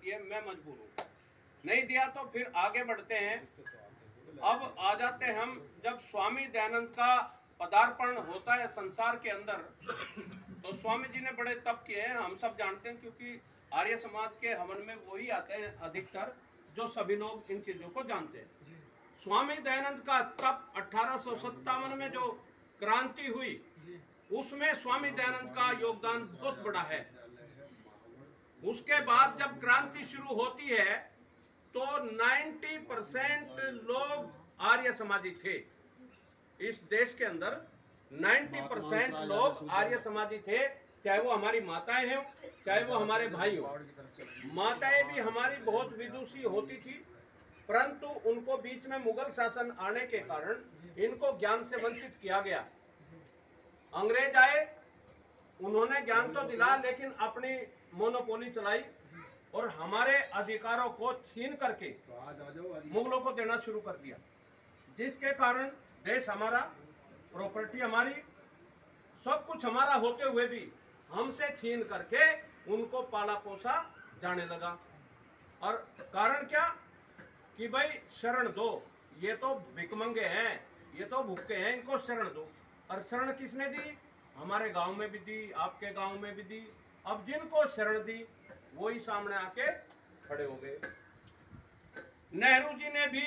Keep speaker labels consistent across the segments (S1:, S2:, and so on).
S1: दीजिए, मैं मजबूर हूँ। नहीं दिया तो फिर आगे बढ़ते हैं। अब आ जाते हम, जब स्वामी दयानंद का पदार्पण होता है संसार के अंदर, तो स्वामी जी ने बड़े तप किए हैं, हम सब जानते हैं, क्योंकि आर्य समाज के हवन में वही आते हैं अधिकतर, जो सभी लोग इन चीजों को जानते हैं। स्वामी दयानंद का तप 1857 में जो क्रांति हुई, उसमें स्वामी दयानंद का योगदान बहुत बड़ा है। उसके बाद जब क्रांति शुरू होती है तो 90% लोग आर्य समाजी थे। इस देश के अंदर 90% लोग आर्य समाजी थे, चाहे वो हमारी माताएं हैं, चाहे वो हमारे भाई हो। माताएं भी हमारी बहुत विदुषी होती थी, परंतु उनको बीच में मुगल शासन आने के कारण इनको ज्ञान से वंचित किया गया। अंग्रेज आए, उन्होंने ज्ञान तो दिला, लेकिन अपनी मोनोपोली चलाई और हमारे अधिकारों को छीन करके मुगलों को देना शुरू कर दिया, जिसके कारण देश हमारा, प्रॉपर्टी हमारी, सब कुछ हमारा होते हुए भी हमसे छीन करके उनको पाला पोसा जाने लगा। और कारण क्या कि भाई शरण दो, ये तो भिखमंगे हैं, ये तो भूखे हैं, इनको शरण दो। और शरण किसने दी? हमारे गांव में भी दी, आपके गांव में भी दी। अब जिनको शरण दी वही सामने आके खड़े हो गए। नेहरू जी ने भी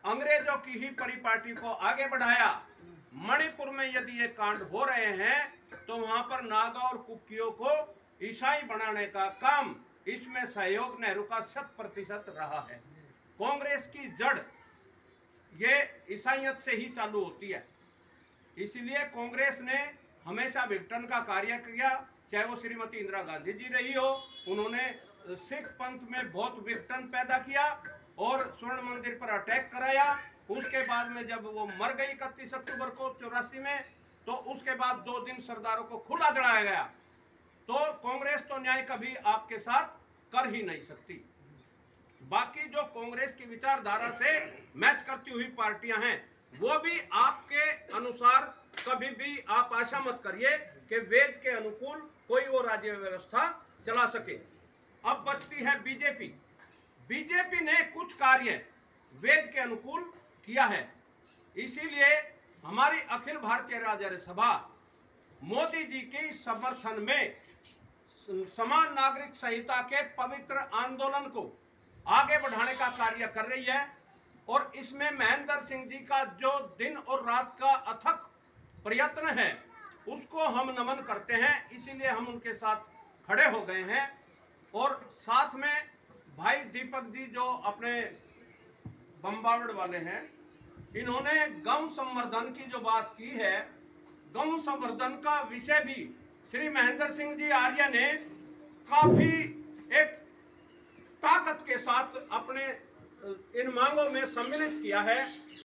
S1: अंग्रेजों की ही परिपाटी को आगे बढ़ाया। मणिपुर में यदि ये कांड हो रहे हैं तो वहां पर नागा और कुकियों को ईसाई बनाने का काम, इसमें सहयोग नेहरू का 100% रहा है। कांग्रेस की जड़ ये ईसाइयत से ही चालू होती है, इसलिए कांग्रेस ने हमेशा विघटन का कार्य किया। चाहे वो श्रीमती इंदिरा गांधी जी रही हो, उन्होंने सिख पंथ में बहुत विघटन पैदा किया और स्वर्ण मंदिर पर अटैक कराया। उसके बाद में जब वो मर गई 31 अक्टूबर को 84 में, तो उसके बाद 2 दिन सरदारों को खुला जलाया गया। तो कांग्रेस तो न्याय कभी आपके साथ कर ही नहीं सकती। बाकी जो कांग्रेस की विचारधारा से मैच करती हुई पार्टियां हैं, वो भी आपके अनुसार कभी भी आप आशा मत करिए कि वेद के अनुकूल कोई वो राज्य व्यवस्था चला सके। अब बचती है बीजेपी। बीजेपी ने कुछ कार्य वेद के अनुकूल किया है, इसीलिए हमारी अखिल भारतीय राज्य सभा मोदी जी के समर्थन में समान नागरिक संहिता के पवित्र आंदोलन को आगे बढ़ाने का कार्य कर रही है। और इसमें महेंद्र सिंह जी का जो दिन और रात का अथक प्रयत्न है, उसको हम नमन करते हैं, इसीलिए हम उनके साथ खड़े हो गए हैं। और साथ में भाई दीपक जी जो अपने बम्बावड़ वाले हैं, इन्होंने गौ संवर्धन की जो बात की है, गौ संवर्धन का विषय भी श्री महेंद्र सिंह जी आर्य ने काफी एक ताकत के साथ अपने इन मांगों में सम्मिलित किया है।